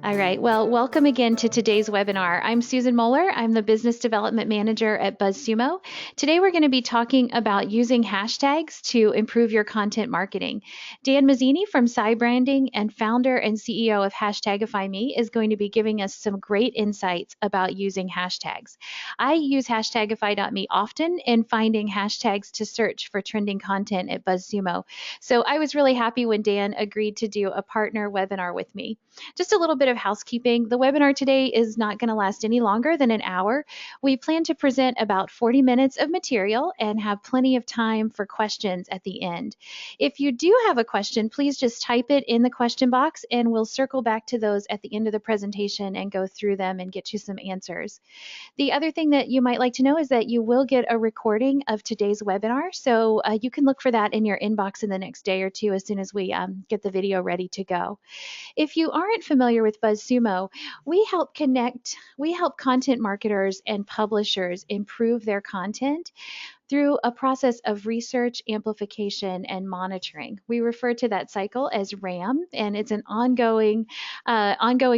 All right. Well, welcome again to today's webinar. I'm Susan Moeller. I'm the Business Development Manager at BuzzSumo. Today, we're going to be talking about using hashtags to improve your content marketing. Dan Matheny from SciBranding and founder and CEO of Hashtagifyme is going to be giving us some great insights about using hashtags. I use Hashtagify.me often in finding hashtags to search for trending content at BuzzSumo. So I was really happy when Dan agreed to do a partner webinar with me. Just a little bit of housekeeping. The webinar today is not going to last any longer than an hour. We plan to present about 40 minutes of material and have plenty of time for questions at the end. If you do have a question, please just type it in the question box and we'll circle back to those at the end of the presentation and go through them and get you some answers. The other thing that you might like to know is that you will get a recording of today's webinar, so you can look for that in your inbox in the next day or two as soon as we get the video ready to go. If you aren't familiar with BuzzSumo, we help content marketers and publishers improve their content through a process of research, amplification, and monitoring. We refer to that cycle as RAM, and it's an ongoing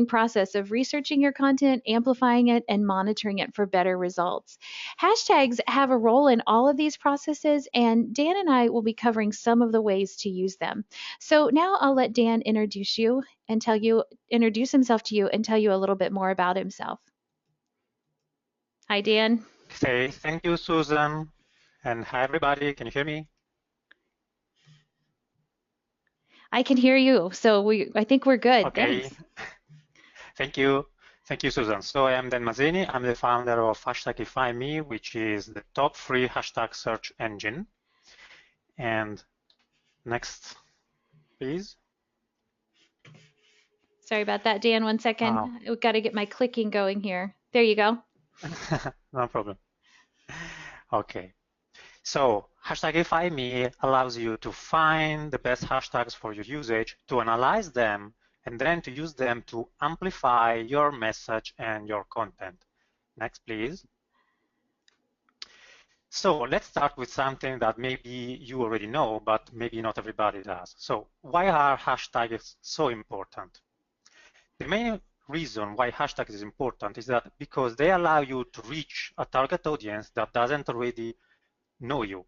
process of researching your content, amplifying it, and monitoring it for better results. Hashtags have a role in all of these processes, and Dan and I will be covering some of the ways to use them. So now I'll let Dan introduce himself to you and tell you a little bit more about himself. Hi, Dan. Okay, thank you, Susan. And hi, everybody. Can you hear me? I can hear you, so I think we're good. Okay. Thanks. Thank you. Thank you, Susan. So I am Dan Matheny. I'm the founder of Hashtagifyme, which is the top free hashtag search engine. And next, please. Sorry about that, Dan. 1 second. We've got to get my clicking going here. There you go. No problem. Okay. So Hashtagifyme allows you to find the best hashtags for your usage, to analyze them, and then to use them to amplify your message and your content. Next, please. So let's start with something that maybe you already know, but maybe not everybody does. So why are hashtags so important? The main reason why hashtags is important is that because they allow you to reach a target audience that doesn't already know you.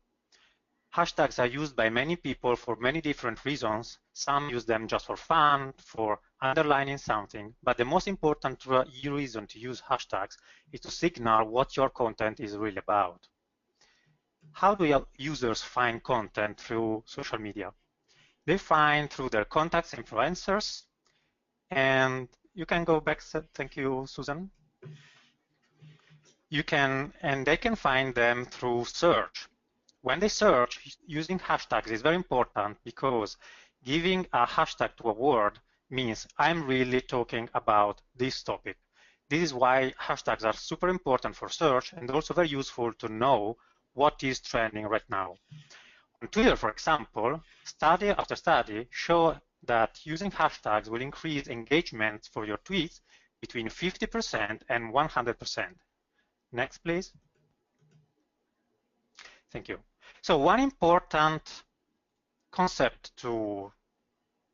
Hashtags are used by many people for many different reasons. Some use them just for fun, for underlining something, but the most important reason to use hashtags is to signal what your content is really about. How do your users find content through social media? They find through their contacts, influencers, and you can go back. Thank you, Susan. They can find them through search. When they search, using hashtags is very important because giving a hashtag to a word means I'm really talking about this topic. This is why hashtags are super important for search and also very useful to know what is trending right now. On Twitter, for example, study after study show that using hashtags will increase engagement for your tweets between 50% and 100%. Next, please. Thank you. So one important concept to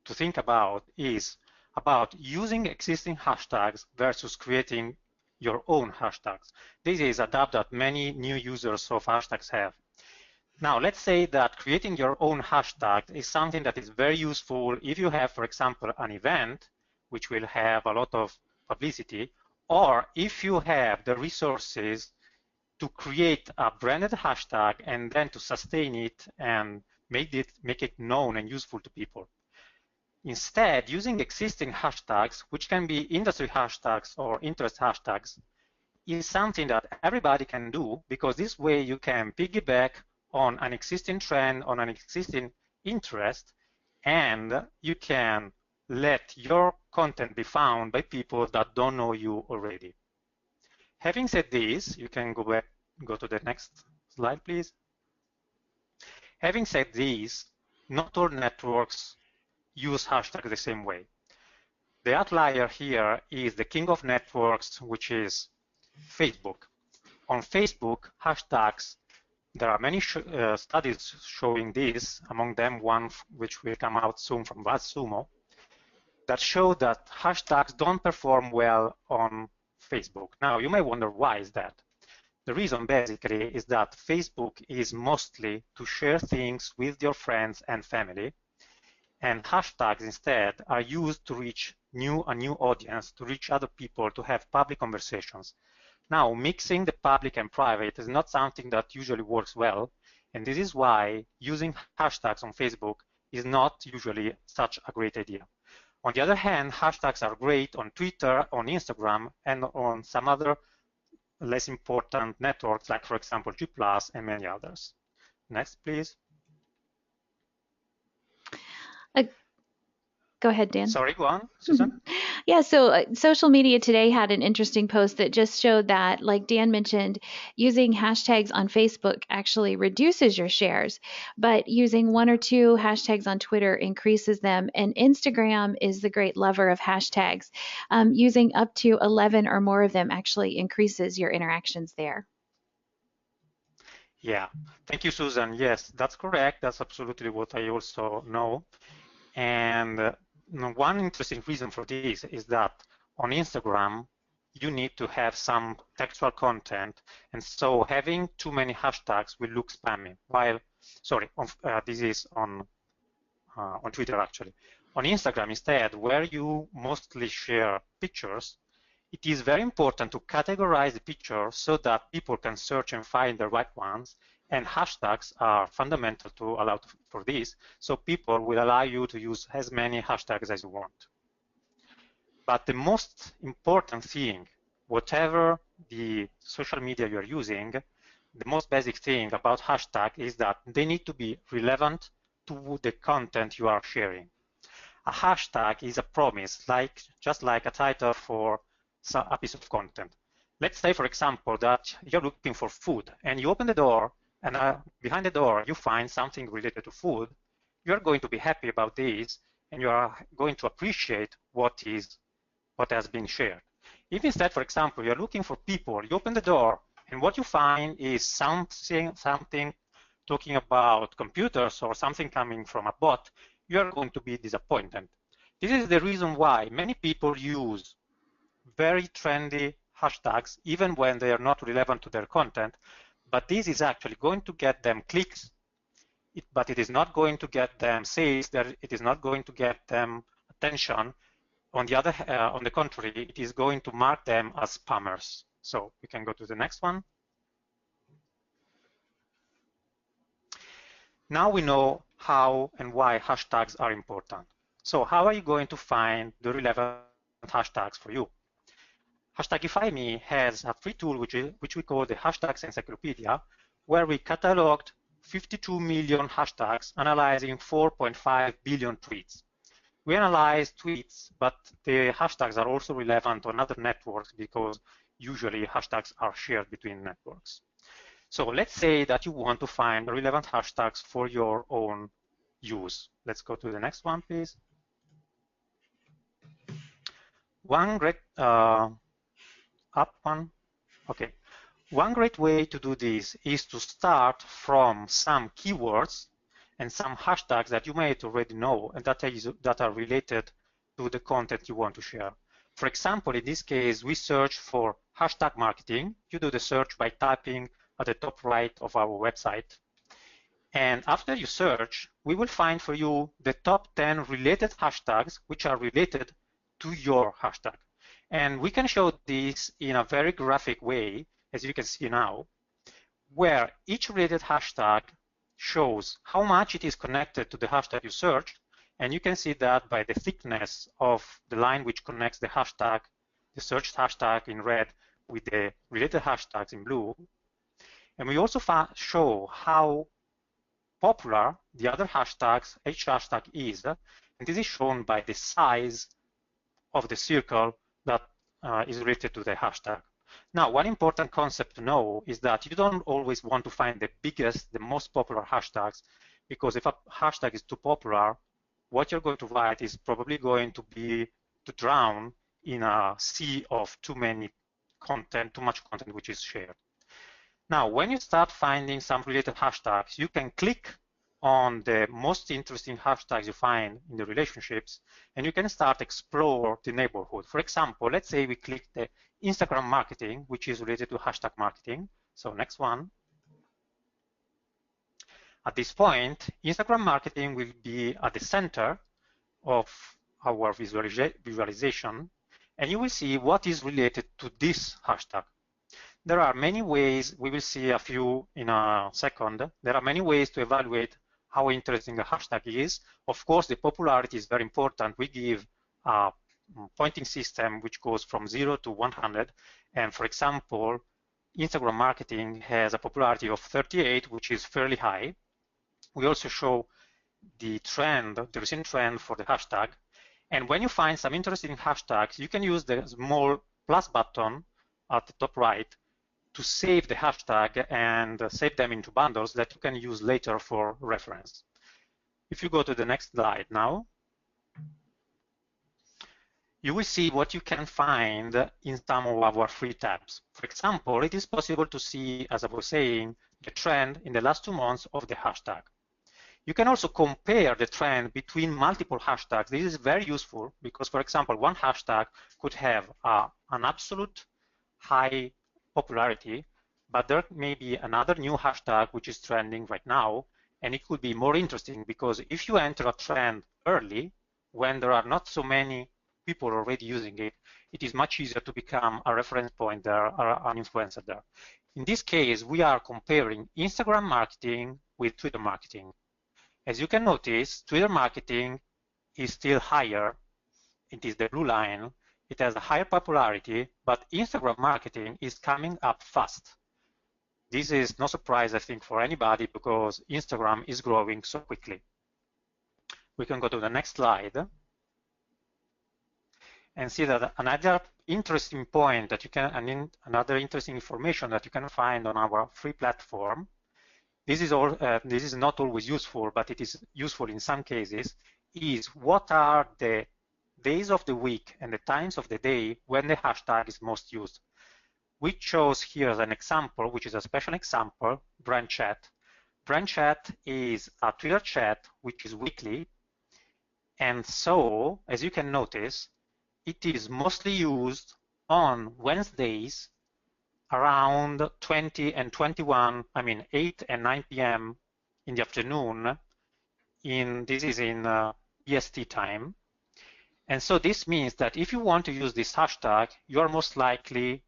think about is about using existing hashtags versus creating your own hashtags. This is a doubt that many new users of hashtags have. Now, let's say that creating your own hashtag is something that is very useful if you have, for example, an event which will have a lot of publicity, or if you have the resources to create a branded hashtag and then to sustain it and make it known and useful to people. Instead, using existing hashtags, which can be industry hashtags or interest hashtags, is something that everybody can do, because this way you can piggyback on an existing trend, on an existing interest, and you can let your content be found by people that don't know you already. Having said this, you can go to the next slide, please. Having said this, not all networks use hashtags the same way. The outlier here is the king of networks, which is Facebook. On Facebook, hashtags, there are many studies showing this, among them one which will come out soon from BuzzSumo. that show that hashtags don't perform well on Facebook. Now, you may wonder, why is that? The reason basically is that Facebook is mostly to share things with your friends and family, and hashtags instead are used to reach a new audience, to reach other people, to have public conversations. Now, mixing the public and private is not something that usually works well, and this is why using hashtags on Facebook is not usually such a great idea. On the other hand, hashtags are great on Twitter, on Instagram, and on some other less important networks, like, for example, G+, and many others. Next, please. Go ahead, Dan. Sorry, go on, Susan. Yeah, so Social Media Today had an interesting post that just showed that, like Dan mentioned, using hashtags on Facebook actually reduces your shares, but using 1 or 2 hashtags on Twitter increases them. And Instagram is the great lover of hashtags. Using up to 11 or more of them actually increases your interactions there. Yeah, thank you, Susan. Yes, that's correct. That's absolutely what I also know. And one interesting reason for this is that on Instagram, you need to have some textual content, and so having too many hashtags will look spammy. While, sorry, this is on Twitter actually. On Instagram instead, where you mostly share pictures, it is very important to categorize the picture so that people can search and find the right ones, and hashtags are fundamental to allow for this, so people will allow you to use as many hashtags as you want. But the most important thing, whatever the social media you're using, the most basic thing about hashtag is that they need to be relevant to the content you are sharing. A hashtag is a promise, just like a title for a piece of content. Let's say, for example, that you're looking for food and you open the door, and behind the door you find something related to food. You're going to be happy about this, and you are going to appreciate what has been shared. If instead, for example, you're looking for people, you open the door, and what you find is something talking about computers or something coming from a bot, you are going to be disappointed. This is the reason why many people use very trendy hashtags, even when they are not relevant to their content, but this is actually going to get them clicks, but it is not going to get them sales, it is not going to get them attention. On the contrary, it is going to mark them as spammers. So we can go to the next one. Now we know how and why hashtags are important. So how are you going to find the relevant hashtags for you? Hashtagifyme has a free tool which we call the Hashtags Encyclopedia, where we cataloged 52 million hashtags, analyzing 4.5 billion tweets. We analyze tweets, but the hashtags are also relevant on other networks because usually hashtags are shared between networks. So let's say that you want to find relevant hashtags for your own use. Let's go to the next one, please. One great One great way to do this is to start from some keywords and some hashtags that you may already know and that are related to the content you want to share. For example, in this case, we search for hashtag marketing. You do the search by typing at the top right of our website. And after you search, we will find for you the top 10 related hashtags which are related to your hashtag. And we can show this in a very graphic way, as you can see now, where each related hashtag shows how much it is connected to the hashtag you searched. And you can see that by the thickness of the line which connects the hashtag, the searched hashtag in red, with the related hashtags in blue. And we also show how popular the other hashtags, each hashtag is, and this is shown by the size of the circle that is related to the hashtag. Now, one important concept to know is that you don't always want to find the biggest, the most popular hashtags, because if a hashtag is too popular, what you're going to write is probably going to be to drown in a sea of too much content which is shared. Now, when you start finding some related hashtags, you can click on the most interesting hashtags you find in the relationships, and you can start explore the neighborhood. For example, let's say we click the Instagram marketing, which is related to hashtag marketing. So next one. At this point, Instagram marketing will be at the center of our visualization, and you will see what is related to this hashtag. There are many ways, we will see a few in a second. There are many ways to evaluate how interesting a hashtag is. Of course, the popularity is very important. We give a pointing system which goes from 0 to 100. And for example, Instagram marketing has a popularity of 38, which is fairly high. We also show the trend, the recent trend for the hashtag. And when you find some interesting hashtags, you can use the small plus button at the top right to save the hashtag and save them into bundles that you can use later for reference. If you go to the next slide now, you will see what you can find in some of our free tabs. For example, it is possible to see, as I was saying, the trend in the last 2 months of the hashtag. You can also compare the trend between multiple hashtags. This is very useful because, for example, one hashtag could have an absolute high popularity, but there may be another new hashtag which is trending right now, and it could be more interesting because if you enter a trend early, when there are not so many people already using it, it is much easier to become a reference point there or an influencer there. In this case, we are comparing Instagram marketing with Twitter marketing. As you can notice, Twitter marketing is still higher. It is the blue line. It has a higher popularity, but Instagram marketing is coming up fast. This is no surprise, I think, for anybody because Instagram is growing so quickly. We can go to the next slide and see that another interesting point that you can, another interesting information that you can find on our free platform. This is not always useful, but it is useful in some cases, is what are the days of the week and the times of the day when the hashtag is most used. We chose here as an example, which is a special example, brand chat. Brand chat is a Twitter chat which is weekly, and so, as you can notice, it is mostly used on Wednesdays around 20 and 21, 8 and 9 p.m. in the afternoon. This is in EST time. And so this means that if you want to use this hashtag, you are most likely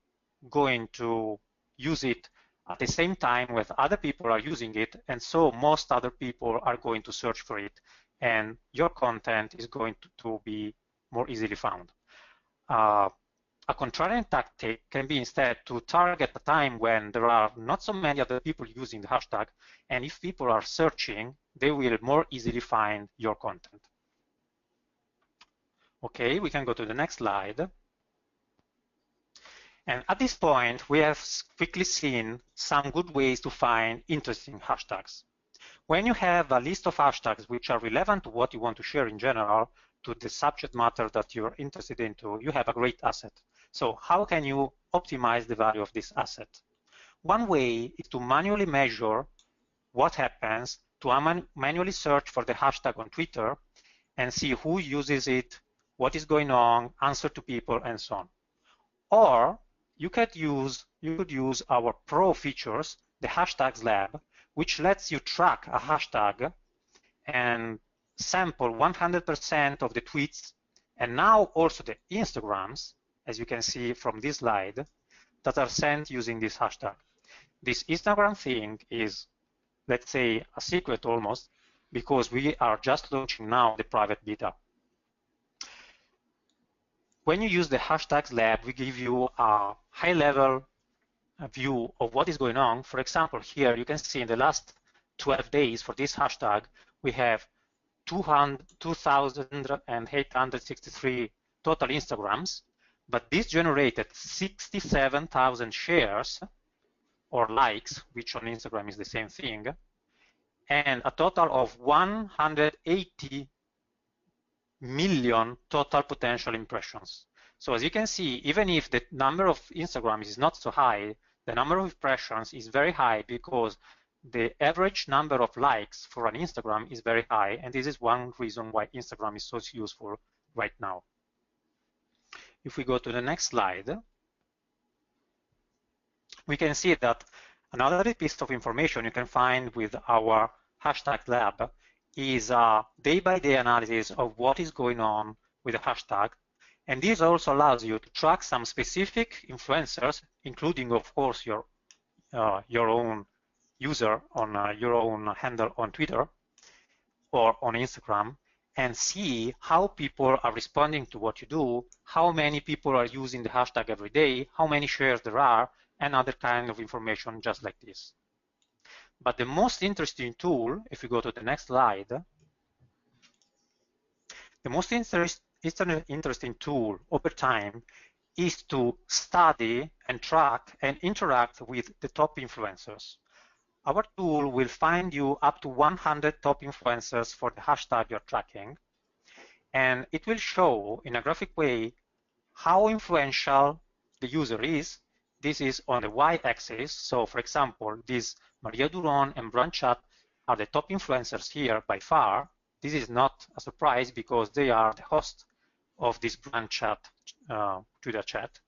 going to use it at the same time when other people are using it. And so most other people are going to search for it. And your content is going to be more easily found. A contrarian tactic can be instead to target a time when there are not so many other people using the hashtag, and if people are searching, they will more easily find your content. Okay, we can go to the next slide. And at this point, we have quickly seen some good ways to find interesting hashtags. When you have a list of hashtags which are relevant to what you want to share in general, to the subject matter that you're interested into, you have a great asset. So how can you optimize the value of this asset? One way is to manually measure what happens, to manually search for the hashtag on Twitter and see who uses it, what is going on, answer to people, and so on. Or you could use our pro features, the Hashtags Lab, which lets you track a hashtag and sample 100% of the tweets, and now also the Instagrams, as you can see from this slide, that are sent using this hashtag. This Instagram thing is, let's say, a secret almost, because we are just launching now the private beta. When you use the Hashtags Lab, we give you a high-level view of what is going on. For example, here you can see in the last 12 days for this hashtag, we have 2,863 total Instagrams, but this generated 67,000 shares or likes, which on Instagram is the same thing, and a total of 180 million total potential impressions. So as you can see, even if the number of Instagrams is not so high, the number of impressions is very high because the average number of likes for an Instagram is very high, and this is one reason why Instagram is so useful right now. If we go to the next slide, we can see that another piece of information you can find with our hashtag lab is a day-by-day analysis of what is going on with the hashtag. And this also allows you to track some specific influencers, including, of course, your own user on your own handle on Twitter or on Instagram, and see how people are responding to what you do, how many people are using the hashtag every day, how many shares there are, and other kind of information just like this. But the most interesting tool, if we go to the next slide, the most interesting tool over time is to study and track and interact with the top influencers. Our tool will find you up to 100 top influencers for the hashtag you're tracking, and it will show in a graphic way how influential the user is. This is on the y-axis. So, for example, this Maria Duron and Branchat are the top influencers here by far. This is not a surprise because they are the host of this Branchat Twitter chat.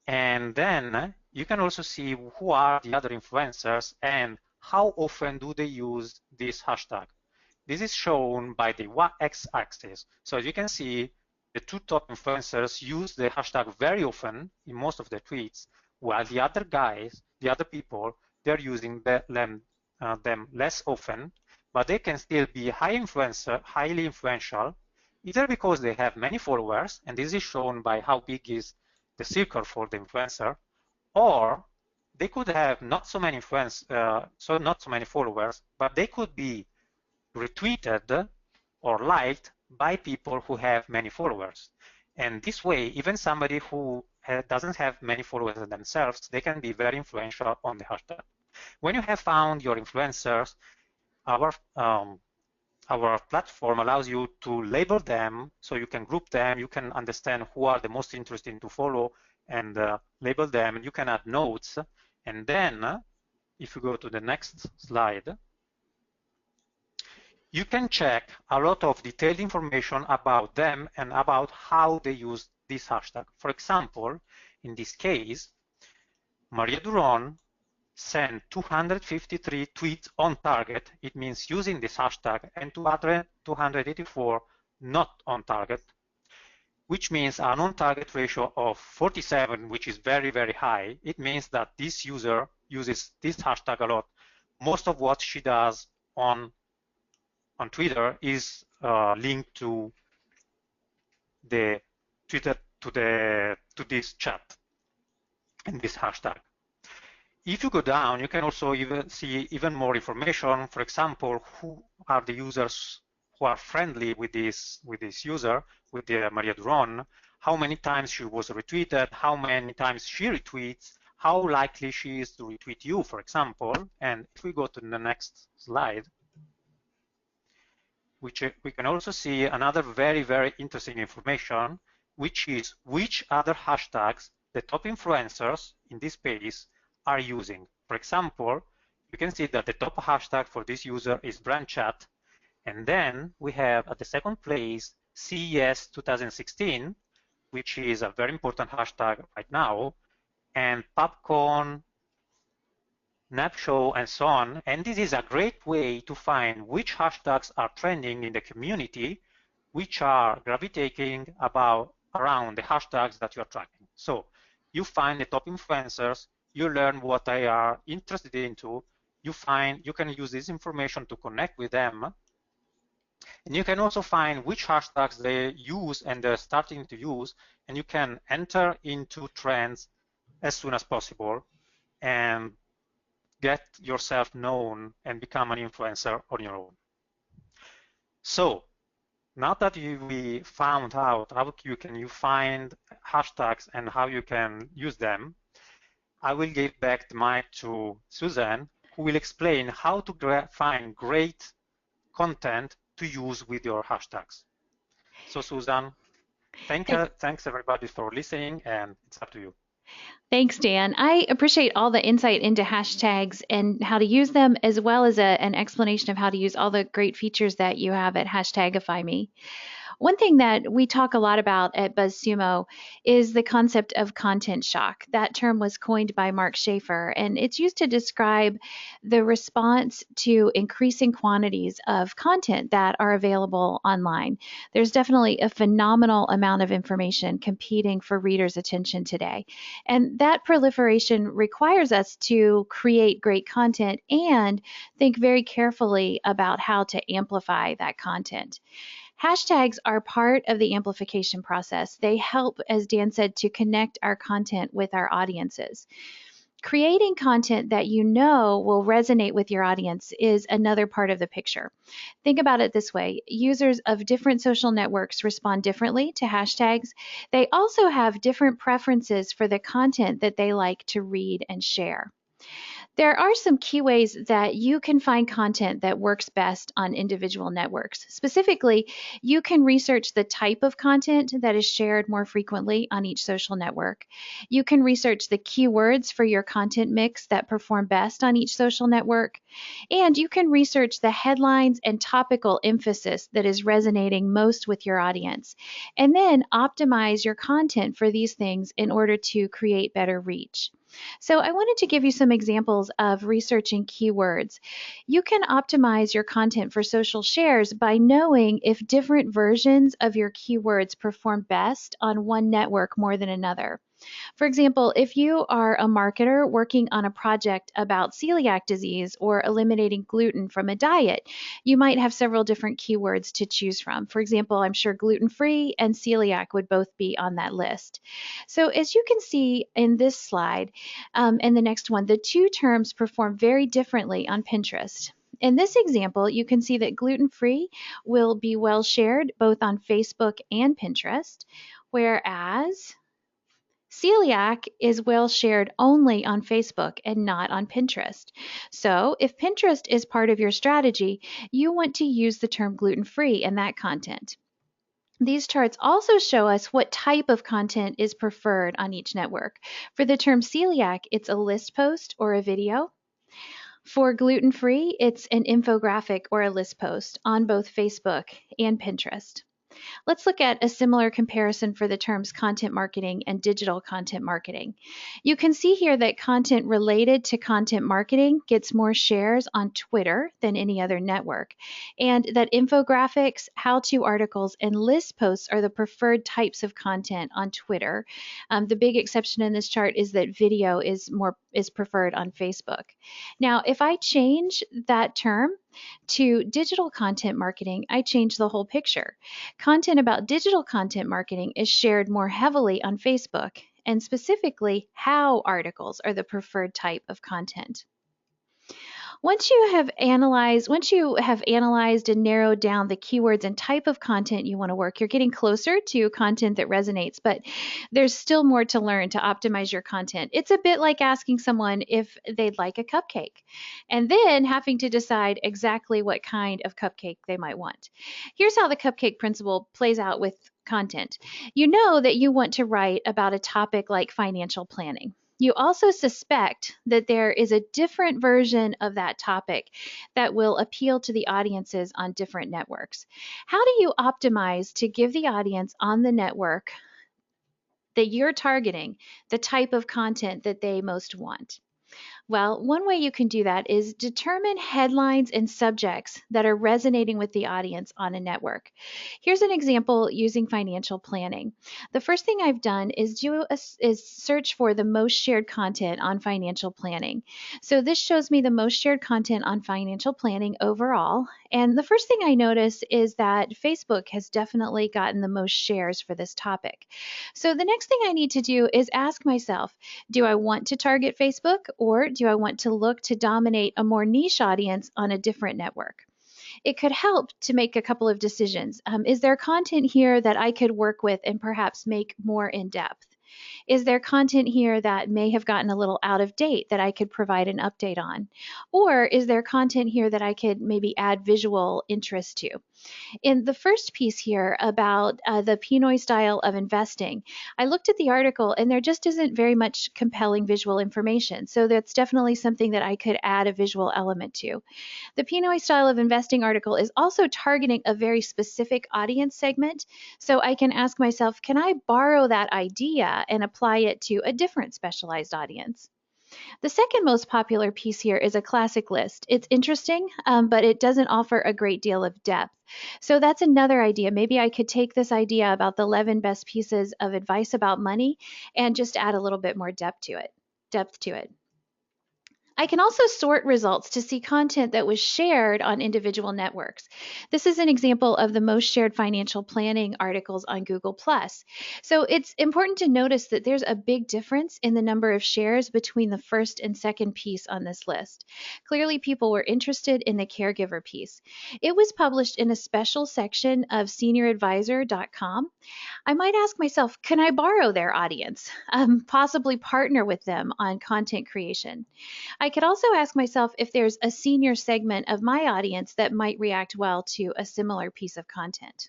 And then you can also see who are the other influencers and how often do they use this hashtag. This is shown by the x-axis. So as you can see, the two top influencers use the hashtag very often in most of their tweets, while the other guys, the other people, they're using them less often, but they can still be highly influential, either because they have many followers, and this is shown by how big is the circle for the influencer, or they could have not so many followers, but they could be retweeted or liked by people who have many followers. And this way, even somebody who doesn't have many followers themselves, they can be very influential on the hashtag. When you have found your influencers, our platform allows you to label them, so you can group them, you can understand who are the most interesting to follow and label them, and you can add notes. And then, if you go to the next slide, you can check a lot of detailed information about them and about how they use this hashtag. For example, in this case, Maria Duron sent 253 tweets on target. It means using this hashtag, and 284 not on target, which means an on-target ratio of 47, which is very, very high. It means that this user uses this hashtag a lot. Most of what she does on Twitter is linked to the Twitter to this chat and this hashtag. If you go down, you can also see even more information. For example, who are the users who are friendly with this user, with the Maria Duron, how many times she was retweeted, how many times she retweets, how likely she is to retweet you, for example. And if we go to the next slide, we can also see another very, very interesting information, which is which other hashtags the top influencers in this space are using. For example, you can see that the top hashtag for this user is Branchat, and then we have at the second place CES 2016, which is a very important hashtag right now, and PubCon, NAPShow, and so on. And this is a great way to find which hashtags are trending in the community, which are gravitating around the hashtags that you're tracking. So you find the top influencers, you learn what they are interested into, you can use this information to connect with them, and you can also find which hashtags they use and they're starting to use, and you can enter into trends as soon as possible and get yourself known and become an influencer on your own. So now that we found out how you find hashtags and how you can use them, I will give back the mic to Suzanne, who will explain how to find great content to use with your hashtags. So Suzanne, thanks everybody for listening, and it's up to you. Thanks, Dan. I appreciate all the insight into hashtags and how to use them, as well as an explanation of how to use all the great features that you have at Hashtagifyme. One thing that we talk a lot about at BuzzSumo is the concept of content shock. That term was coined by Mark Schaefer, and it's used to describe the response to increasing quantities of content that are available online. There's definitely a phenomenal amount of information competing for readers' attention today. And that proliferation requires us to create great content and think very carefully about how to amplify that content. Hashtags are part of the amplification process. They help, as Dan said, to connect our content with our audiences. Creating content that you know will resonate with your audience is another part of the picture. Think about it this way: users of different social networks respond differently to hashtags. They also have different preferences for the content that they like to read and share. There are some key ways that you can find content that works best on individual networks. Specifically, you can research the type of content that is shared more frequently on each social network. You can research the keywords for your content mix that perform best on each social network. And you can research the headlines and topical emphasis that is resonating most with your audience. And then optimize your content for these things in order to create better reach. So I wanted to give you some examples of researching keywords. You can optimize your content for social shares by knowing if different versions of your keywords perform best on one network more than another. For example, if you are a marketer working on a project about celiac disease or eliminating gluten from a diet, you might have several different keywords to choose from. For example, I'm sure gluten-free and celiac would both be on that list. So as you can see in this slide and the next one, the two terms perform very differently on Pinterest. In this example, you can see that gluten-free will be well shared both on Facebook and Pinterest, whereas celiac is well shared only on Facebook and not on Pinterest. So, if Pinterest is part of your strategy, you want to use the term gluten free in that content. These charts also show us what type of content is preferred on each network. For the term celiac, it's a list post or a video. For gluten free, it's an infographic or a list post on both Facebook and Pinterest. Let's look at a similar comparison for the terms content marketing and digital content marketing. You can see here that content related to content marketing gets more shares on Twitter than any other network, and that infographics, how-to articles, and list posts are the preferred types of content on Twitter. The big exception in this chart is that video is preferred on Facebook. Now, if I change that term to digital content marketing, I change the whole picture. Content about digital content marketing is shared more heavily on Facebook, and specifically, how articles are the preferred type of content. Once you have analyzed and narrowed down the keywords and type of content you want to work, you're getting closer to content that resonates, but there's still more to learn to optimize your content. It's a bit like asking someone if they'd like a cupcake and then having to decide exactly what kind of cupcake they might want. Here's how the cupcake principle plays out with content. You know that you want to write about a topic like financial planning. You also suspect that there is a different version of that topic that will appeal to the audiences on different networks. How do you optimize to give the audience on the network that you're targeting the type of content that they most want? Well, one way you can do that is determine headlines and subjects that are resonating with the audience on a network. Here's an example using financial planning. The first thing I've done is search for the most shared content on financial planning. So this shows me the most shared content on financial planning overall. And the first thing I notice is that Facebook has definitely gotten the most shares for this topic. So the next thing I need to do is ask myself, do I want to target Facebook, or do I want to look to dominate a more niche audience on a different network? It could help to make a couple of decisions. Is there content here that I could work with and perhaps make more in depth? Is there content here that may have gotten a little out of date that I could provide an update on? Or is there content here that I could maybe add visual interest to? In the first piece here about the Pinoy style of investing, I looked at the article and there just isn't very much compelling visual information. So that's definitely something that I could add a visual element to. The Pinoy style of investing article is also targeting a very specific audience segment. So I can ask myself, can I borrow that idea and apply it to a different specialized audience? The second most popular piece here is a classic list. It's interesting, but it doesn't offer a great deal of depth. So that's another idea. Maybe I could take this idea about the 11 best pieces of advice about money and just add a little bit more depth to it. Depth to it. I can also sort results to see content that was shared on individual networks. This is an example of the most shared financial planning articles on Google+. So it's important to notice that there's a big difference in the number of shares between the first and second piece on this list. Clearly, people were interested in the caregiver piece. It was published in a special section of senioradvisor.com. I might ask myself, can I borrow their audience? Possibly partner with them on content creation. I could also ask myself if there's a senior segment of my audience that might react well to a similar piece of content.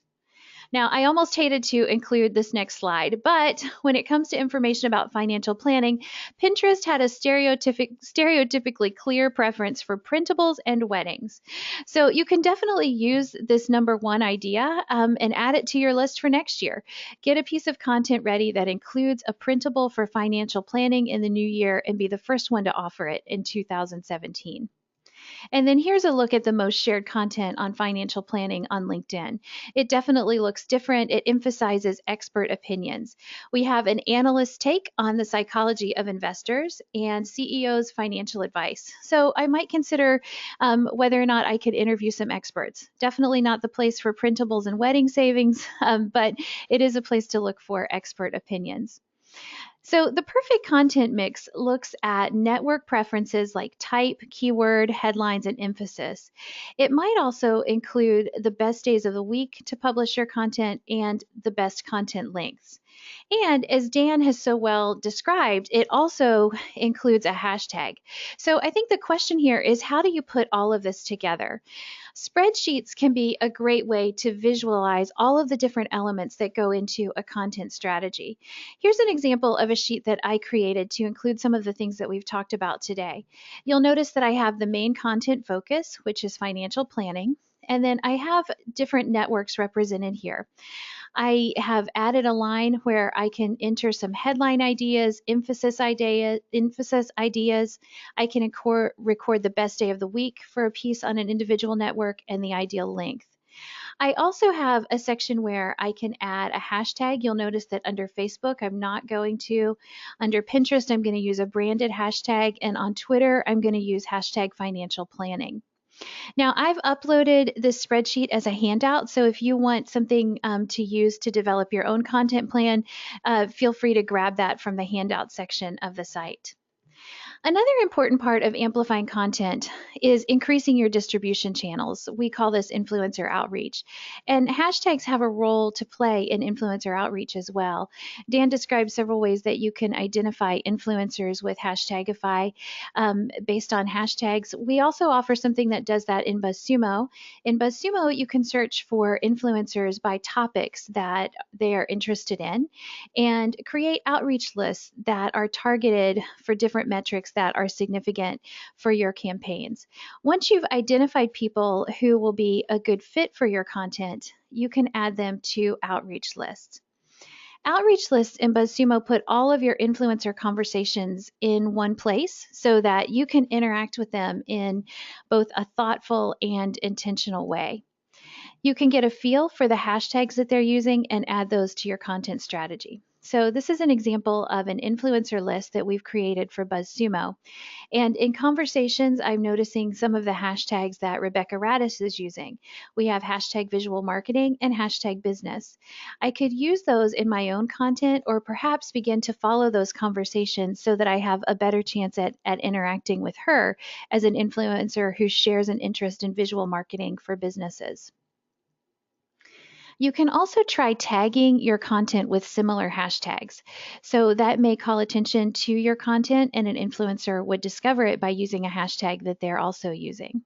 Now, I almost hated to include this next slide, but when it comes to information about financial planning, Pinterest had a stereotypically clear preference for printables and weddings. So you can definitely use this number one idea and add it to your list for next year. Get a piece of content ready that includes a printable for financial planning in the new year and be the first one to offer it in 2017. And then here's a look at the most shared content on financial planning on LinkedIn. It definitely looks different. It emphasizes expert opinions. We have an analyst take on the psychology of investors and CEO's financial advice. So I might consider whether or not I could interview some experts. Definitely not the place for printables and wedding savings, but it is a place to look for expert opinions. So the perfect content mix looks at network preferences like type, keyword, headlines, and emphasis. It might also include the best days of the week to publish your content and the best content lengths. And as Dan has so well described, it also includes a hashtag. So I think the question here is, how do you put all of this together? Spreadsheets can be a great way to visualize all of the different elements that go into a content strategy. Here's an example of a sheet that I created to include some of the things that we've talked about today. You'll notice that I have the main content focus, which is financial planning, and then I have different networks represented here. I have added a line where I can enter some headline ideas, emphasis ideas. I can record the best day of the week for a piece on an individual network and the ideal length. I also have a section where I can add a hashtag. You'll notice that under Facebook, I'm not going to. Under Pinterest, I'm going to use a branded hashtag. And on Twitter, I'm going to use hashtag financial planning. Now, I've uploaded this spreadsheet as a handout, so if you want something to use to develop your own content plan, feel free to grab that from the handout section of the site. Another important part of amplifying content is increasing your distribution channels. We call this influencer outreach. And hashtags have a role to play in influencer outreach as well. Dan described several ways that you can identify influencers with Hashtagify based on hashtags. We also offer something that does that in BuzzSumo. In BuzzSumo, you can search for influencers by topics that they are interested in and create outreach lists that are targeted for different metrics that are significant for your campaigns. Once you've identified people who will be a good fit for your content, you can add them to outreach lists. Outreach lists in BuzzSumo put all of your influencer conversations in one place so that you can interact with them in both a thoughtful and intentional way. You can get a feel for the hashtags that they're using and add those to your content strategy. So this is an example of an influencer list that we've created for BuzzSumo. And in conversations, I'm noticing some of the hashtags that Rebecca Radis is using. We have hashtag visual marketing and hashtag business. I could use those in my own content or perhaps begin to follow those conversations so that I have a better chance at interacting with her as an influencer who shares an interest in visual marketing for businesses. You can also try tagging your content with similar hashtags. So that may call attention to your content, and an influencer would discover it by using a hashtag that they're also using.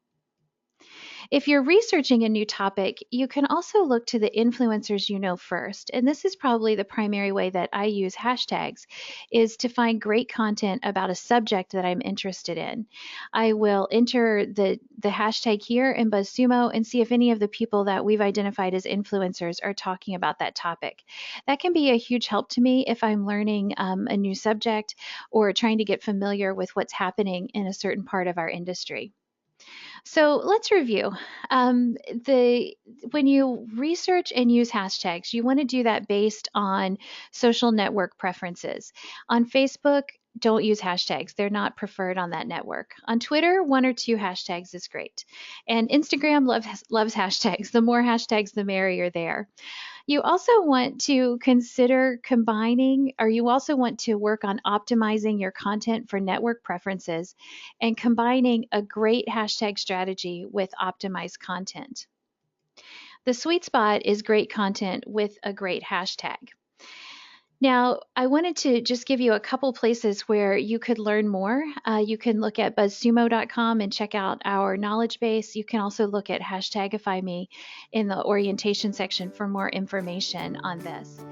If you're researching a new topic, you can also look to the influencers you know first. And this is probably the primary way that I use hashtags is to find great content about a subject that I'm interested in. I will enter the hashtag here in BuzzSumo and see if any of the people that we've identified as influencers are talking about that topic. That can be a huge help to me if I'm learning a new subject or trying to get familiar with what's happening in a certain part of our industry. So let's review. The When you research and use hashtags, you want to do that based on social network preferences. On Facebook, don't use hashtags. They're not preferred on that network. On Twitter, one or two hashtags is great. And Instagram loves hashtags. The more hashtags, the merrier there. You also want to consider combining, or you also want to work on optimizing your content for network preferences and combining a great hashtag strategy with optimized content. The sweet spot is great content with a great hashtag. Now, I wanted to just give you a couple places where you could learn more. You can look at buzzsumo.com and check out our knowledge base. You can also look at Hashtagifyme in the orientation section for more information on this.